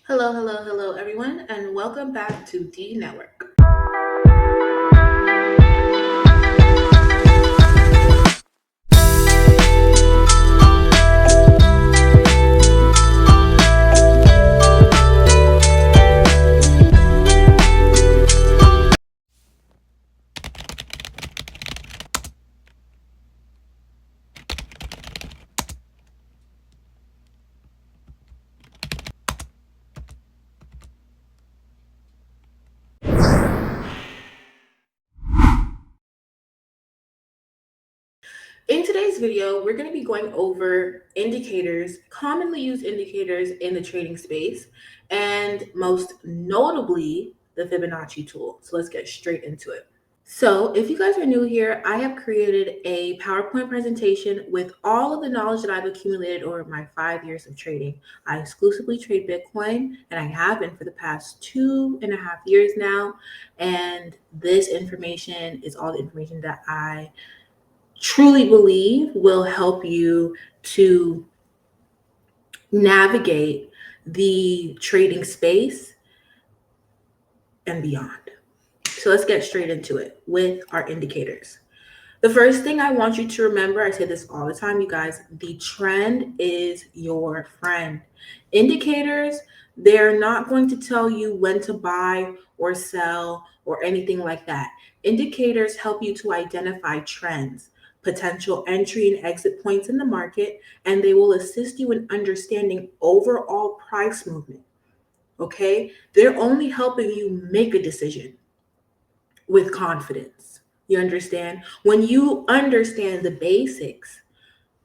Hello, hello, hello, everyone, and welcome back to D Network. In today's video, we're going to be going over indicators, commonly used indicators in the trading space, and most notably, the Fibonacci tool. So let's get straight into it. So if you guys are new here, I have created a PowerPoint presentation with all of the knowledge that I've accumulated over my 5 years of trading. I exclusively trade Bitcoin, and I have been for the past 2.5 years now. And this information is all the information that I truly believe will help you to navigate the trading space and beyond. So let's get straight into it with our indicators. The first thing I want you to remember, I say this all the time, you guys, the trend is your friend. Indicators, they're not going to tell you when to buy or sell or anything like that. Indicators help you to identify trends, potential entry and exit points in the market, and they will assist you in understanding overall price movement. Okay? They're only helping you make a decision with confidence. You understand? When you understand the basics,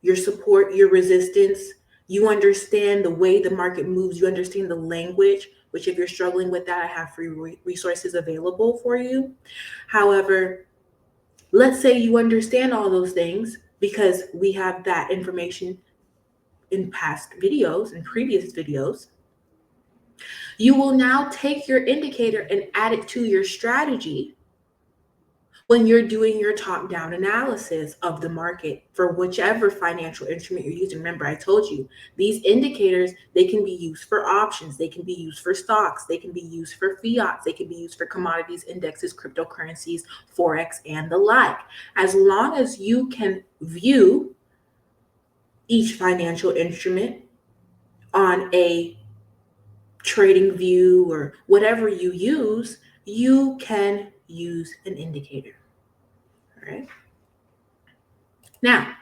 your support, your resistance, you understand the way the market moves, you understand the language, which if you're struggling with that, I have free resources available for you. However, let's say you understand all those things because we have that information in past videos and previous videos. You will now take your indicator and add it to your strategy when you're doing your top-down analysis of the market for whichever financial instrument you're using. Remember, I told you, these indicators, they can be used for options, they can be used for stocks, they can be used for fiat, they can be used for commodities, indexes, cryptocurrencies, Forex, and the like. As long as you can view each financial instrument on a trading view or whatever you use, you can use an indicator. All right. Now,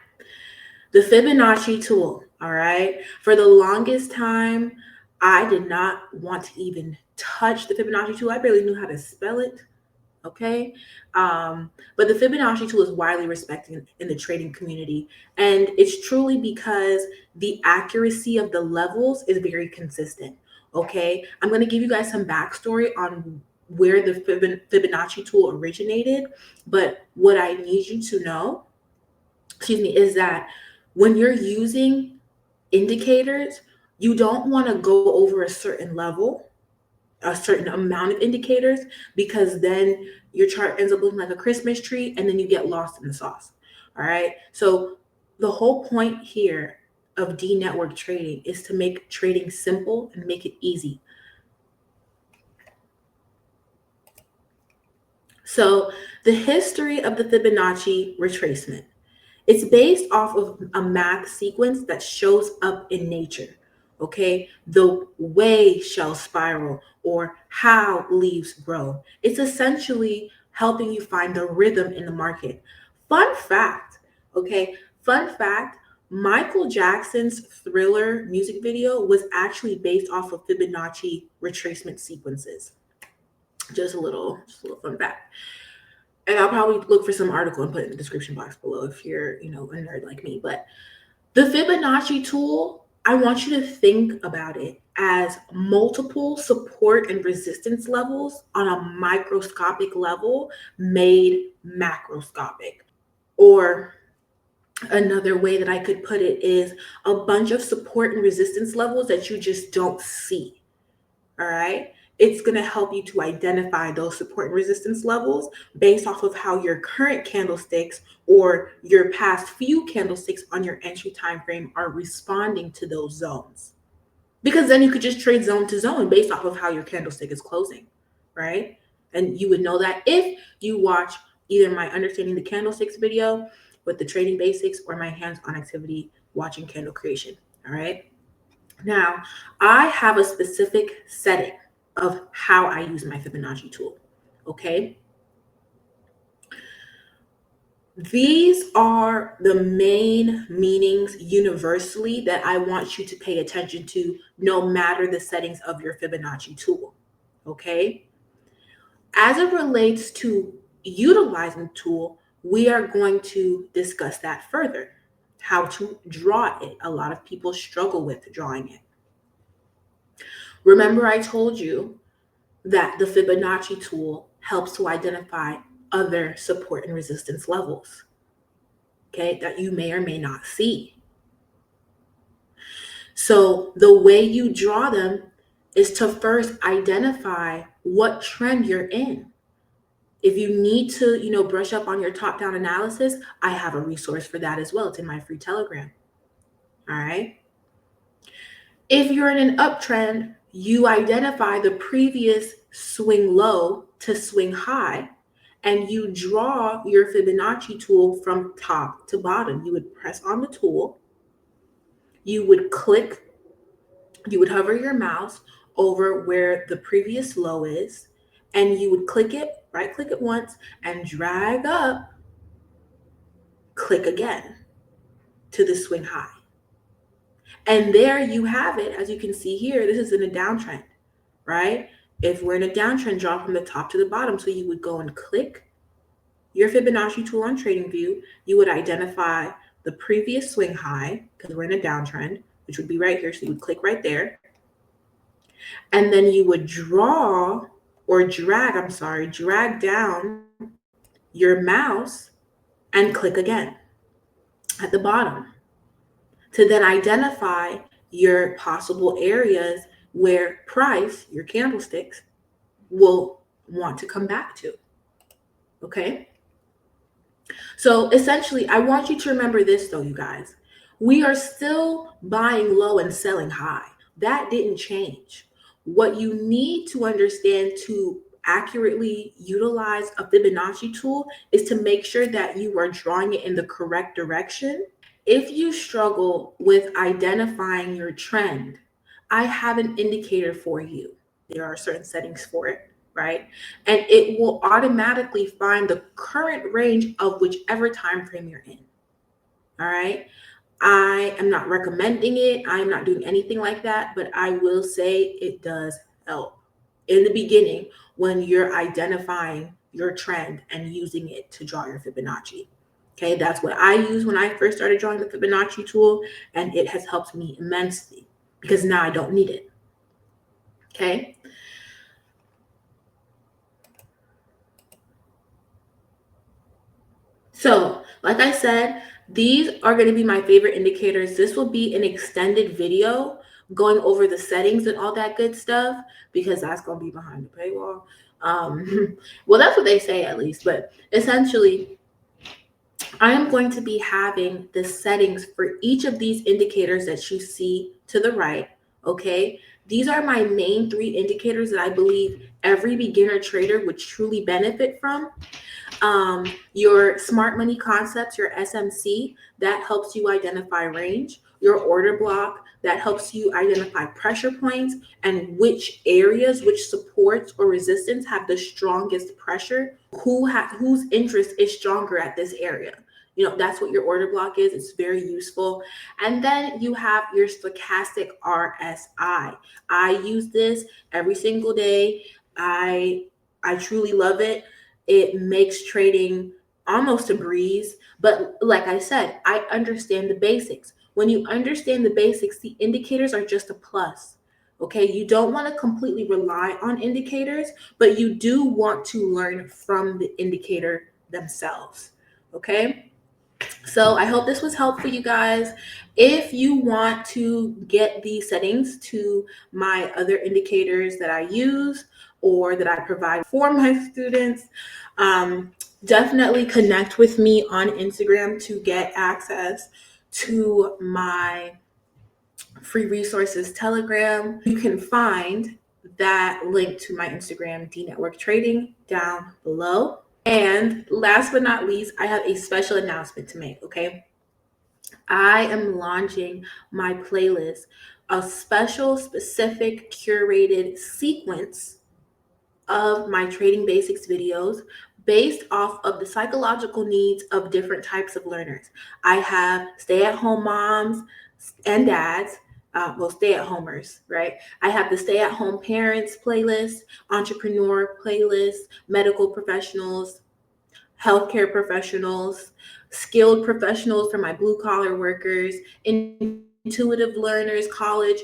the Fibonacci tool, all right? For the longest time, I did not want to even touch the Fibonacci tool. I barely knew how to spell it, okay? But the Fibonacci tool is widely respected in the trading community, and it's truly because the accuracy of the levels is very consistent, okay? I'm going to give you guys some backstory on where the Fibonacci tool originated, but what I need you to know, is that when you're using indicators, you don't want to go over a certain level, a certain amount of indicators, because then your chart ends up looking like a Christmas tree and then you get lost in the sauce. All right. So the whole point here of D network trading is to make trading simple and make it easy. So the history of the Fibonacci retracement. It's based off of a math sequence that shows up in nature. Okay, the way shells spiral or how leaves grow. It's essentially helping you find the rhythm in the market. Fun fact, okay, fun fact, Michael Jackson's Thriller music video was actually based off of Fibonacci retracement sequences. Just a little fun fact. And I'll probably look for some article and put it in the description box below if you're, a nerd like me. But the Fibonacci tool, I want you to think about it as multiple support and resistance levels on a microscopic level made macroscopic. Or another way that I could put it is a bunch of support and resistance levels that you just don't see. All right. It's going to help you to identify those support and resistance levels based off of how your current candlesticks or your past few candlesticks on your entry time frame are responding to those zones. because then you could just trade zone to zone based off of how your candlestick is closing, right? And you would know that if you watch either my Understanding the Candlesticks video with the trading basics or my hands-on activity watching candle creation, all right? Now, I have a specific setting of how I use my Fibonacci tool, okay? These are the main meanings universally that I want you to pay attention to no matter the settings of your Fibonacci tool, okay? As it relates to utilizing the tool, we are going to discuss that further, how to draw it. A lot of people struggle with drawing it. Remember, I told you that the Fibonacci tool helps to identify other support and resistance levels, okay, that you may or may not see. So the way you draw them is to first identify what trend you're in. If you need to, brush up on your top-down analysis, I have a resource for that as well. It's in my free Telegram. All right. If you're in an uptrend, you identify the previous swing low to swing high, and you draw your Fibonacci tool from top to bottom. You would press on the tool, you would hover your mouse over where the previous low is, and you would click it, right click it once, and drag up, click again to the swing high. And there you have it. As you can see here, this is in a downtrend, right? If we're in a downtrend, draw from the top to the bottom. So you would go and click your Fibonacci tool on TradingView. You would identify the previous swing high, because we're in a downtrend, which would be right here. So you would click right there. And then you would drag down your mouse and click again at the bottom to then identify your possible areas where price, your candlesticks, will want to come back to, okay? So essentially, I want you to remember this though, you guys. We are still buying low and selling high. That didn't change. What you need to understand to accurately utilize a Fibonacci tool is to make sure that you are drawing it in the correct direction. If you struggle with identifying your trend, I have an indicator for you. There are certain settings for it, right? And it will automatically find the current range of whichever time frame you're in. All right. I am not recommending it. I am not doing anything like that, but I will say it does help in the beginning when you're identifying your trend and using it to draw your Fibonacci. Okay, that's what I used when I first started drawing the Fibonacci tool, and it has helped me immensely because now I don't need it. Okay. So, like I said, these are going to be my favorite indicators. This will be an extended video going over the settings and all that good stuff because that's going to be behind the paywall. Well, that's what they say at least, but essentially, I am going to be having the settings for each of these indicators that you see to the right, okay? These are my main 3 indicators that I believe every beginner trader would truly benefit from. Your smart money concepts, your SMC, that helps you identify range. Your order block, that helps you identify pressure points and which areas, which supports or resistance have the strongest pressure, whose interest is stronger at this area. That's what your order block is. It's very useful. And then you have your stochastic RSI. I use this every single day. I truly love it. It makes trading almost a breeze. But like I said, I understand the basics. When you understand the basics, the indicators are just a plus. Okay, you don't want to completely rely on indicators, but you do want to learn from the indicator themselves. Okay, so I hope this was helpful, you guys. If you want to get the settings to my other indicators that I use or that I provide for my students, definitely connect with me on Instagram to get access to my free resources Telegram. You can find that link to my Instagram, DNETWORK-Trading, down below. And last but not least, I have a special announcement to make, okay? I am launching my playlist, a special, specific, curated sequence of my trading basics videos based off of the psychological needs of different types of learners. I have stay-at-home moms and dads, stay-at-homers, right? I have the stay-at-home parents playlist, entrepreneur playlist, medical professionals, healthcare professionals, skilled professionals for my blue collar workers, intuitive learners, college,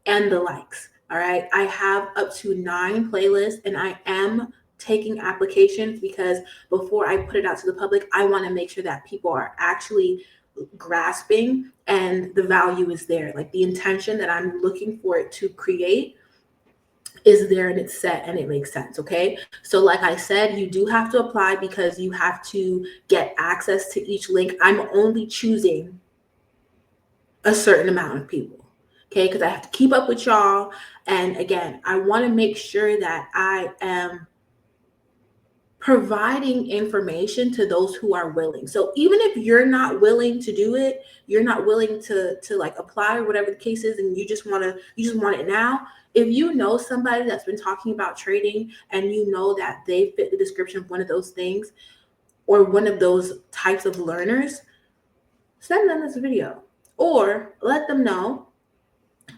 and the likes. All right. I have up to 9 playlists, and I am taking applications because before I put it out to the public, I want to make sure that people are actually grasping and the value is there. Like the intention that I'm looking for it to create is there and it's set and it makes sense. Okay. So like I said, you do have to apply because you have to get access to each link. I'm only choosing a certain amount of people. Okay. Because I have to keep up with y'all. And again, I want to make sure that I am providing information to those who are willing. So even if you're not willing to do it, you're not willing to like apply or whatever the case is, and you just want it now. If you know somebody that's been talking about trading and you know that they fit the description of one of those things or one of those types of learners, send them this video or let them know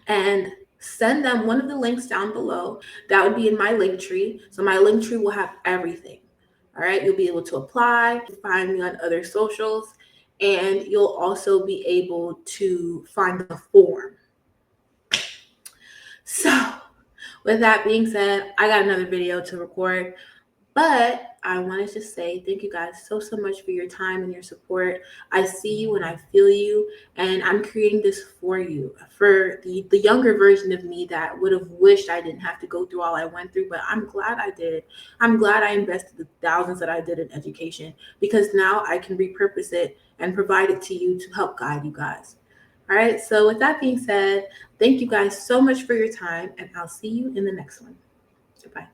and send them one of the links down below. That would be in my link tree. So my link tree will have everything. All right. You'll be able to apply, find me on other socials, and you'll also be able to find the form. So with that being said, I got another video to record, but I want to just say thank you guys so much for your time and your support. I see you and I feel you, and I'm creating this for you, for the younger version of me that would have wished I didn't have to go through all I went through, but I'm glad I did. I'm glad I invested the thousands that I did in education, because now I can repurpose it and provide it to you to help guide you guys. All right, so with that being said, thank you guys so much for your time, and I'll see you in the next one. Goodbye.